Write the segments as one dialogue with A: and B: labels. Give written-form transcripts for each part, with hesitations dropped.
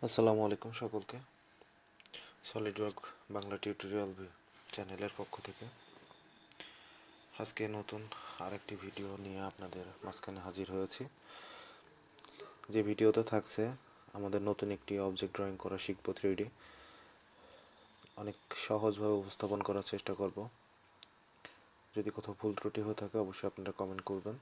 A: আসসালামু আলাইকুম সকলকে। সলিডওয়ার্ক বাংলা টিউটোরিয়াল চ্যানেলের পক্ষ থেকে আজকে নতুন আরেকটি ভিডিও নিয়ে আপনাদের মাঝখানে হাজির হয়েছি। যে ভিডিওতে থাকছে আমাদের নতুন একটি অবজেক্ট ড্রয়িং করা শিখবো 3D। অনেক সহজভাবে উপস্থাপন করার চেষ্টা করব। যদি কোথাও ভুল ত্রুটি হয়ে থাকে অবশ্যই আপনারা কমেন্ট করবেন,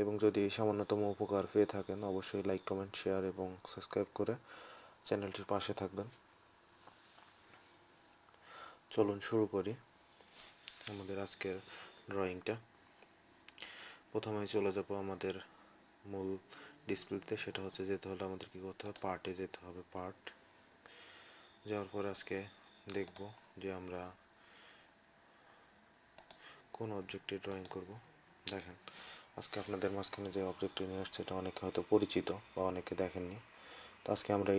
A: এবং যদি সামান্যতম উপকার পেয়ে থাকেন অবশ্যই লাইক, কমেন্ট, শেয়ার এবং সাবস্ক্রাইব করে চ্যানেলটির পাশে থাকবেন। চলুন শুরু করি আমাদের আজকের ড্রয়িংটা। প্রথমে চলে যাব আমাদের মূল ডিসপ্লেতে, সেটা হচ্ছে যেতে হলে আমাদের কী করতে হবে, পার্টে যেতে হবে। পার্ট যাওয়ার পর আজকে দেখব যে আমরা কোন অবজেক্টে ড্রয়িং করব। দেখেন, আজকে আপনাদের মাঝখানে যে অবজেক্টটি নিয়ে আসছে এটা অনেকে হয়তো পরিচিত বা অনেকে দেখেননি। তো আজকে আমরা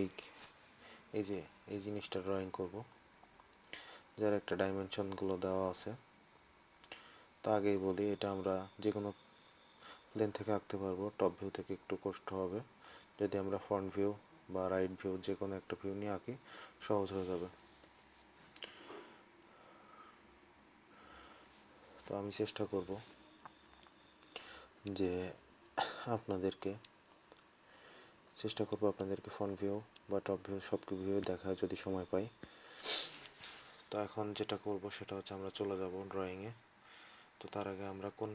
A: এই জিনিসটা ড্রয়িং করব, যার একটা ডাইমেনশনগুলো দেওয়া আছে। তা আগেই বলি, এটা আমরা যে কোনো প্লেন থেকে আঁকতে পারবো। টপ ভিউ থেকে একটু কষ্ট হবে, যদি আমরা ফ্রন্ট ভিউ বা রাইট ভিউ যে কোনো একটা ভিউ নিয়ে আঁকি সহজ হয়ে যাবে। তো আমি চেষ্টা করব যে আপনাদেরকে ফ্রন্ট ভিউ বা টপ ভিউ সব ভিউ দেখায় যদি সময় পাই। তো এখন যেটা করব সেটা হচ্ছে আমরা চলে যাব ড্রয়িংয়ে। তো তার আগে আমরা কোন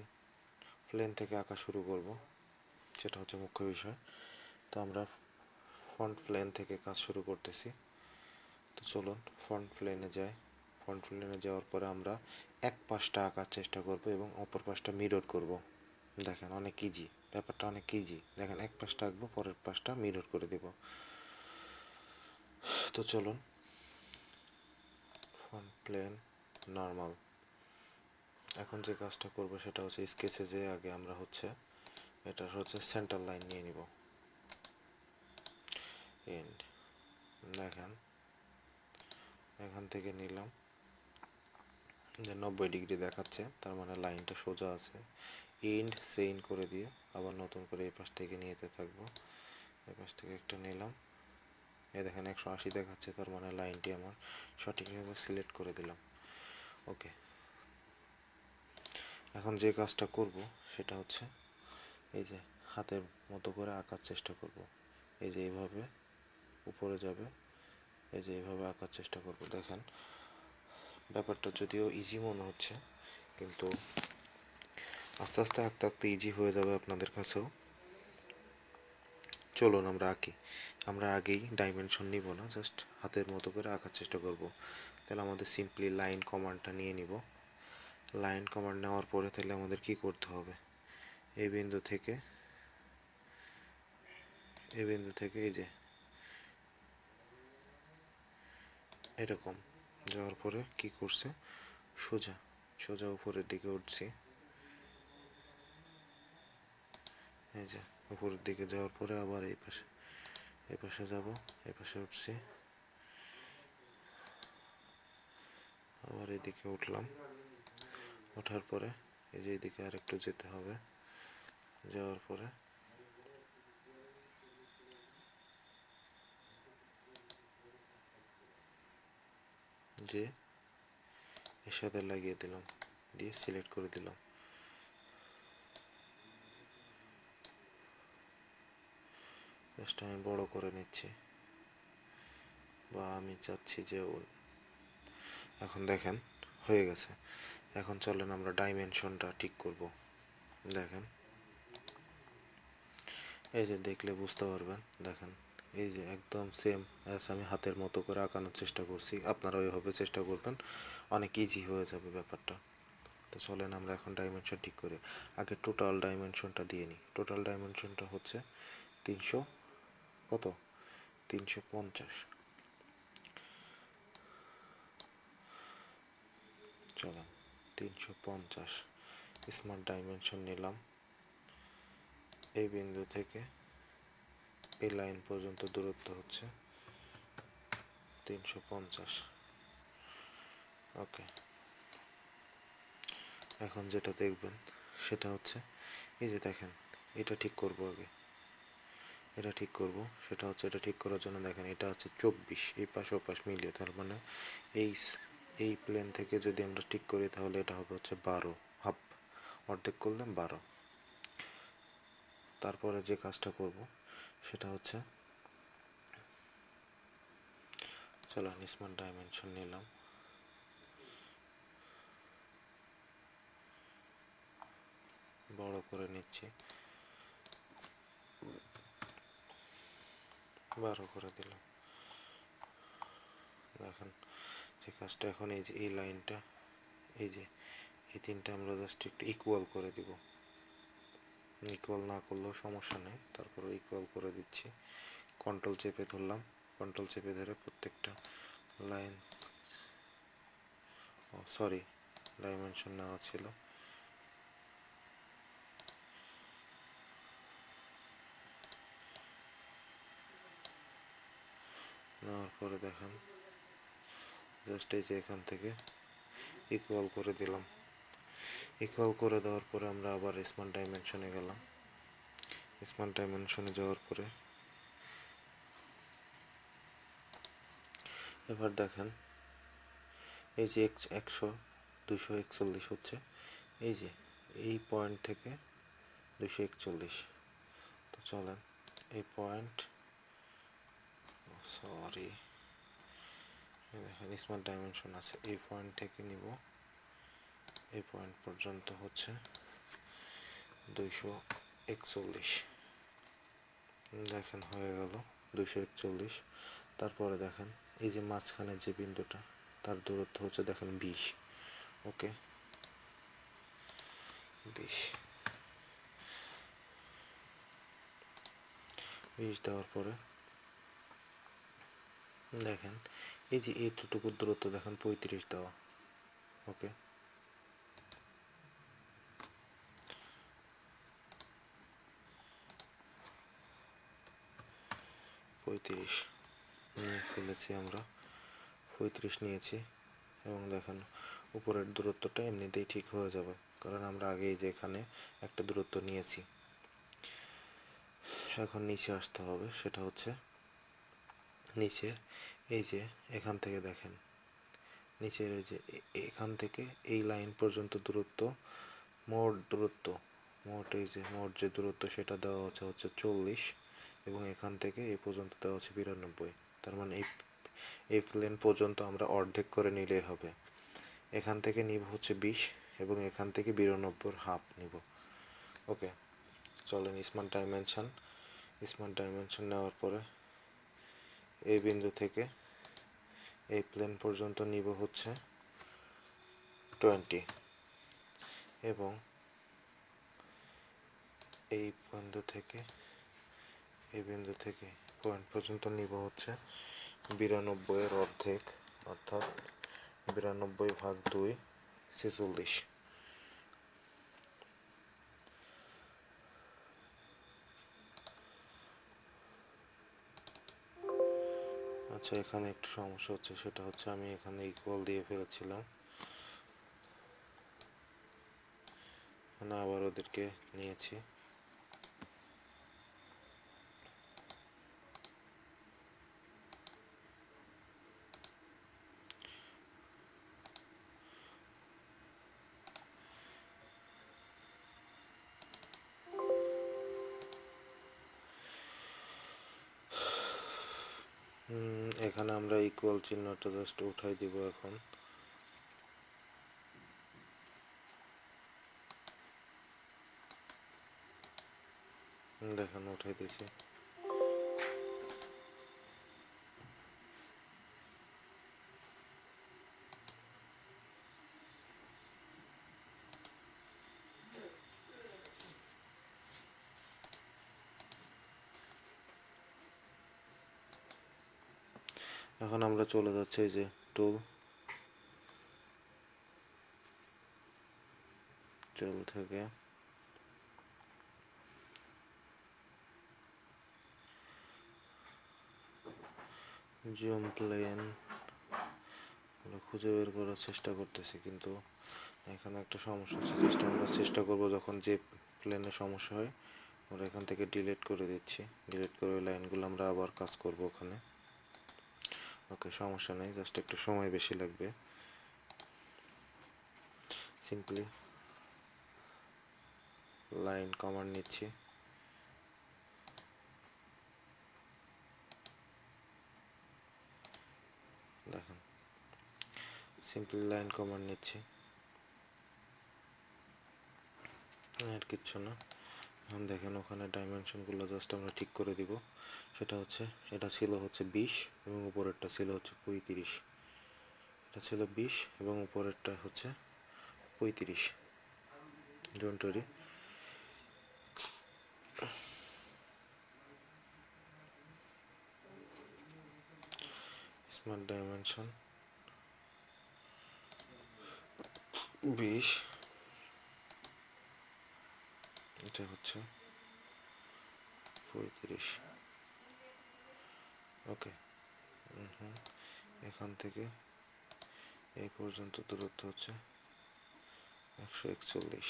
A: প্লেন থেকে আঁকা শুরু করব সেটা হচ্ছে মুখ্য বিষয়। তো আমরা ফ্রন্ট প্লেন থেকে কাজ শুরু করতেছি। তো চলুন ফ্রন্ট প্লেনে যাই। ফ্রন্ট প্লেনে যাওয়ার পরে আমরা এক পাশটা আঁকার চেষ্টা করব এবং অপর পাশটা মিরর করব। দেখেন অনেক ইজি, ব্যাপারটা অনেক ইজি। দেখেন এক পাশটা আঁকবো, পরের পাশটা মিরর করে দেব। তো চলুন ফ্রন্ট প্লেন নর্মাল। এখন যে কাজটা করব সেটা হচ্ছে স্কেচে যে আগে আমরা এটার সেন্টার লাইন নিয়ে নিব। এন্ড দেখেন এখান থেকে নিলাম যে 90 ডিগ্রি দেখাচ্ছে, তার মানে লাইনটা সোজা আছে। এন্ড সেইন করে দিয়ে আবার নতুন করে এই পাশ থেকে নিতে থাকবো। এই পাশ থেকে একটা নিলাম, এই দেখেন 180 দেখাচ্ছে, তার মানে লাইনটি আমার সঠিকভাবে সিলেক্ট করে দিলাম। ওকে, এখন যে কাজটা করব সেটা হচ্ছে এই যে হাতের মতো করে আঁকার চেষ্টা করব। এই যে এইভাবে উপরে যাবে, এই যে এইভাবে আঁকার চেষ্টা করব। দেখেন ব্যাপারটা যদিও ইজি মনে হচ্ছে, কিন্তু আস্তে আস্তে আঁকতে আঁকতে ইজি হয়ে যাবে আপনাদের কাছেও। চলুন আমরা আঁকি। আমরা আগেই ডাইমেনশন নিব না, জাস্ট হাতের মতো করে আঁকার চেষ্টা করব। তাহলে আমাদের সিম্পলি লাইন কমান্ডটা নিয়ে নিব। লাইন কমান্ড নেওয়ার পরে তাহলে আমাদের কি করতে হবে, এই বিন্দু থেকে এই যে এরকম যাওয়ার পরে কি করছে, সোজা সোজা উপরের দিকে উঠছি। এই যে উপরের দিকে যাওয়ার পরে আবার এই পাশে যাব, এই পাশে উঠছি, আবার এদিকে উঠলাম। ওঠার পরে এই যে এদিকে আর একটু যেতে হবে, যাওয়ার পরে যে এর সাথে লাগিয়ে দিলাম, দিয়ে সিলেক্ট করে দিলাম। জাস্ট আমি বড় করে নিচ্ছি, বা আমি চাচ্ছি যে এখন দেখেন হয়ে গেছে। এখন চলেন আমরা ডাইমেনশনটা ঠিক করব। দেখেন এই যে দেখলে বুঝতে পারবেন, দেখেন এই যে একদম সেম অ্যাজ আমি হাতের মতো করে আঁকানোর চেষ্টা করছি, আপনারা ওইভাবে চেষ্টা করবেন, অনেক ইজি হয়ে যাবে ব্যাপারটা। তো চলেন আমরা এখন ডাইমেনশন ঠিক করি। আগে টোটাল ডাইমেনশনটা দিয়ে নিই। টোটাল ডাইমেনশনটা হচ্ছে 300 কত 350। চলেন 350 স্মার্ট ডাইমেনশন নিলাম। এই বিন্দু থেকে এই লাইন পর্যন্ত দূরত্ব হচ্ছে 350। ওকে, এখন যেটা দেখবেন সেটা হচ্ছে এই যে দেখেন, এটা ঠিক করব আগে। এটা ঠিক করব। সেটা হচ্ছে, এটা ঠিক করার জন্য দেখেন এটা হচ্ছে 24, এই পাশ ও পাশ মিলিয়ে, তার মানে এই এই প্লেন থেকে যদি আমরা ঠিক করি তাহলে এটা হবে হচ্ছে 12 হাফ, অর্ধেক করলে 12। তারপরে যে কাজটা করব সেটা হচ্ছে, চলো স্মার্ট ডাইমেনশন নিলাম, বড় করে নিচ্ছি, 12 করে দিলাম। দেখেন যে কাজটা এখন, এই যে এই লাইনটা, এই যে এই তিনটা আমরা জাস্ট একটু ইকুয়াল করে দিব। ইকুয়াল না করলেও সমস্যা নেই, তারপরে ইকুয়াল করে দিচ্ছি। কন্ট্রোল চেপে ধরলাম, কন্ট্রোল চেপে ধরে প্রত্যেকটা লাইন, ও সরি, ডাইমেনশন নেওয়া ছিল, নেওয়ার পরে দেখেন জাস্ট এই যে এখান থেকে ইকুয়াল করে দিলাম। ইকুয়াল করে দেওয়ার পরে আমরা আবার স্মার্ট ডাইমেনশনে গেলাম। স্মার্ট ডাইমেনশনে যাওয়ার পরে এবার দেখেন এই যে 100 241 হচ্ছে, এই যে এই পয়েন্ট থেকে 241। তো চলেন এই পয়েন্ট, সরি, দেখেন স্মার্ট ডাইমেনশন আছে, এই পয়েন্ট থেকে নিব এই পয়েন্ট পর্যন্ত হচ্ছে 241। দেখেন হয়ে গেল 241। তারপরে দেখেন এই যে মাঝখানের যে বিন্দুটা, তার দূরত্ব হচ্ছে দেখেন 20। ওকে, 20 দেওয়ার পরে দেখেন এই যে এইটুকু দূরত্ব দেখেন 35 দেওয়া। ওকে, 35 নিয়ে ফেলেছি আমরা, 35 নিয়েছি। এবং দেখেন উপরের দূরত্বটা এমনিতেই ঠিক হয়ে যাবে, কারণ আমরা আগেই যে এখানে একটা দূরত্ব নিয়েছি। এখন নিচে আসতে হবে, সেটা হচ্ছে নিচের এই যে এখান থেকে দেখেন, নিচের এই যে এখান থেকে এই লাইন পর্যন্ত দূরত্ব, মোট দূরত্ব, মোট যে দূরত্ব সেটা দেওয়া হচ্ছে 40, এবং এখান থেকে এই পর্যন্ত দেওয়া হচ্ছে 92। তার মানে এই প্লেন পর্যন্ত আমরা অর্ধেক করে নিলেই হবে। এখান থেকে নিব হচ্ছে 20, এবং এখান থেকে 92 হাফ নিব। ওকে, চলেন স্মার্ট ডাইমেনশন নেওয়ার পরে এই বিন্দু থেকে এই প্লেন পর্যন্ত নিব হচ্ছে 20, এবং এই বিন্দু থেকে পয়েন্ট পর্যন্ত নিব হচ্ছে 92 অর্ধেক, অর্থাৎ 92/2 46। আচ্ছা, এখানে একটু সমস্যা হচ্ছে, সেটা হচ্ছে আমি এখানে ইকুয়াল দিয়ে ফেলেছিলাম, মানে আবার ওদেরকে নিয়েছি। এখানে আমরা ইকুয়াল চিহ্নটা জাস্ট উঠাই দিব এখন। দেখেন উঠাই দিয়েছি। এখন আমরা চলে যাচ্ছি এই যে টুল থেকে জুম প্লেন আমরা খুঁজে বের করার চেষ্টা করতেছি, কিন্তু এখানে একটা সমস্যা হচ্ছে। আমরা চেষ্টা করব যখন যে প্লেনে সমস্যা হয় আমরা এখান থেকে ডিলিট করে দিচ্ছি। ডিলিট করে ওই লাইনগুলো আমরা আবার কাজ করব ওখানে। ওকে, সমস্যা নেই, জাস্ট একটু সময় বেশি লাগবে। সিম্পলি লাইন কমান্ড নিচ্ছি, দেখেন সিম্পলি লাইন কমান্ড নিচ্ছি, আর কিচ্ছু না। এখন দেখেন ওখানে ডাইমেনশনগুলো জাস্ট আমরা ঠিক করে দিব। সেটা হচ্ছে, এটা ছিল হচ্ছে 20 এবং উপরেরটা ছিল হচ্ছে 35। এটা ছিল 20 এবং উপরেরটা হচ্ছে 35। জন্টরি স্মার্ট ডাইমেনশন 20, এটা হচ্ছে 35। ওকে, এখান থেকে এই পর্যন্ত দূরত্ব হচ্ছে 141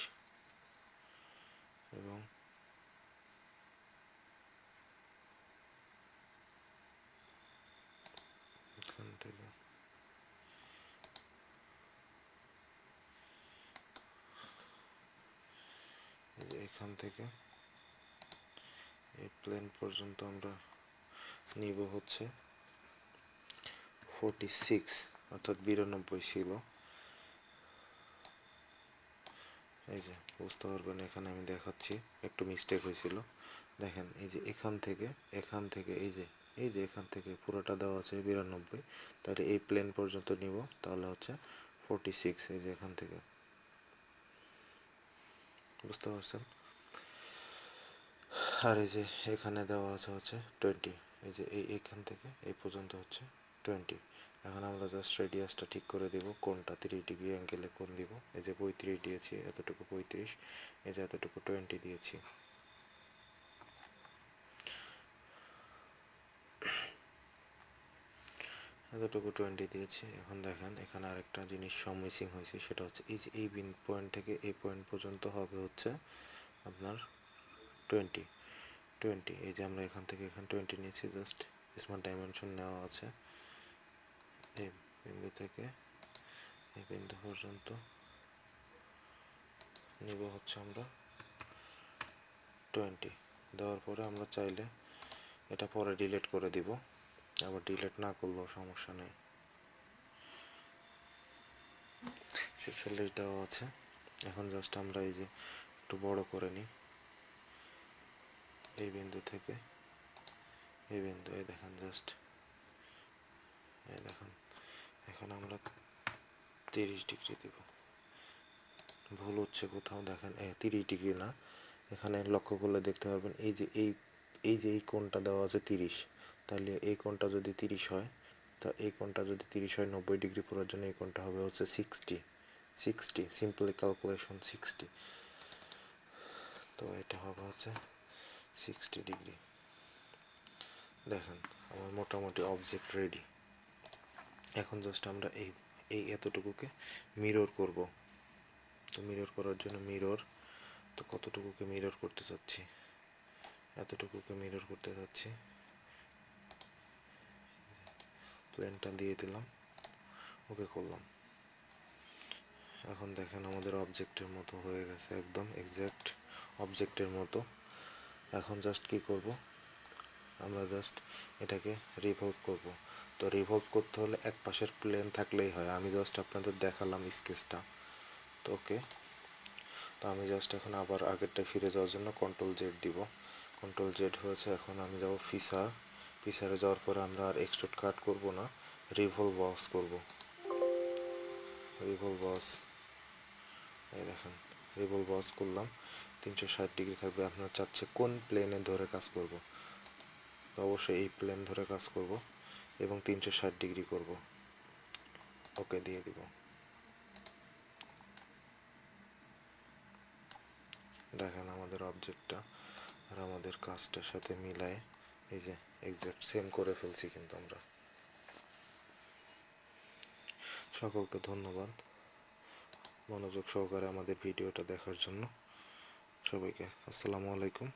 A: এবং এখান থেকে এখান থেকে এই প্লেন পর্যন্ত আমরা নিব হচ্ছে 46, অর্থাৎ 92 ছিল। এই যে বুঝতে পারবেন, এখানে আমি দেখাচ্ছি একটু মিস্টেক হয়েছিল। দেখেন এই যে এখান থেকে এই যে এখান থেকে পুরোটা দেওয়া আছে 92, তাহলে এই প্লেন পর্যন্ত নিব, তাহলে হচ্ছে 46। এই যে এখান থেকে, বুঝতে পারছেন। আর এই যে এখানে দেওয়া আছে হচ্ছে 20, এই যে এইখান থেকে এই পর্যন্ত হচ্ছে 20। এখন আমরা জাস্ট রেডিয়াসটা ঠিক করে দেব, কোনটা 30 ডিগ্রি অ্যাঙ্গেলে কোন দিব। এই যে 35 দিয়েছি, এতটুকু 35, এই যে এতটুকু 20 দিয়েছি। এতটুকু 20 দিয়েছি। এখন দেখেন এখানে আরেকটা জিনিস মিসিং হয়েছে, সেটা হচ্ছে এই যে এই পয়েন্ট থেকে এই পয়েন্ট পর্যন্ত হবে হচ্ছে আপনার 20। এই যে আমরা এখান থেকে এখানে 20 নিয়েছি, জাস্ট স্মার্ট ডাইমেনশন নেওয়া আছে। এই বিন্দু থেকে এই বিন্দু পর্যন্ত নিব হচ্ছে আমরা 20। দেওয়ার পরে আমরা চাইলে এটা পরে ডিলিট করে দিব, আবার ডিলিট না করলেও সমস্যা নেই। 46 দেওয়া আছে। এখন জাস্ট আমরা এই যে একটু বড় করে নিই, এই বিন্দু থেকে এই বিন্দু, এই দেখেন জাস্ট, এই দেখেন এখানে আমরা 30 ডিগ্রি দেব। ভুল হচ্ছে কোথাও, দেখেন 30 ডিগ্রি না, এখানে লক্ষ্য করলে দেখতে পারবেন এই যে এই কোণটা দেওয়া আছে 30, তাহলে এই কোণটা যদি 30 হয়, তা এই কোণটা যদি 30 হয় 90 ডিগ্রি পুরোর জন্য এই কোণটা হবে হচ্ছে 60। সিম্পলি ক্যালকুলেশন 60, তো এটা হবে হচ্ছে 60 ডিগ্রি। দেখেন আমার মোটামুটি অবজেক্ট রেডি। এখন জাস্ট আমরা এই এতটুকুকে মিরর করব। তো মিরর করার জন্য তো কতটুকুকে মিরর করতে চাচ্ছি, এতটুকুকে মিরর করতে চাচ্ছি। প্লেনটা দিয়ে দিলাম, ওকে করলাম। এখন দেখেন আমাদের অবজেক্টের মতো হয়ে গেছে, একদম এক্স্যাক্ট অবজেক্টের মতো। এখন জাস্ট কি করব, আমরা জাস্ট এটাকে রিভলভ করব। তো রিভলভ করতে হলে এক পাশের প্লেন থাকলেই হয়, আমি জাস্ট আপনাদের দেখালাম স্কেচটা। তো ওকে, তো আমি জাস্ট এখন আবার আগেরটায় ফিরে যাওয়ার জন্য কন্ট্রোল Z দিব। কন্ট্রোল Z হয়েছে। এখন আমি যাব ফিচারে যাওয়ার পরে আমরা আর এক্সট্রুড কাট করব না, রিভলভ বক্স করব। রিভলভ বক্স, এই দেখেন রিভলভ বক্স করলাম, 360 ডিগ্রি থাকবে। আপনারা চাচ্ছে কোন প্লেনে ধরে কাজ করব, তো অবশ্যই এই প্লেন ধরে কাজ করব এবং 360 ডিগ্রি করব। ওকে দিয়ে দিব। দেখেন আমাদের অবজেক্টটা আর আমাদের কাজটার সাথে মিলায় এই যে এক্স্যাক্ট সেম করে ফেলছি কিন্তু আমরা। সকলকে ধন্যবাদ মনোযোগ সহকারে আমাদের ভিডিওটা দেখার জন্য। সবাইকে আসসালামু আলাইকুম।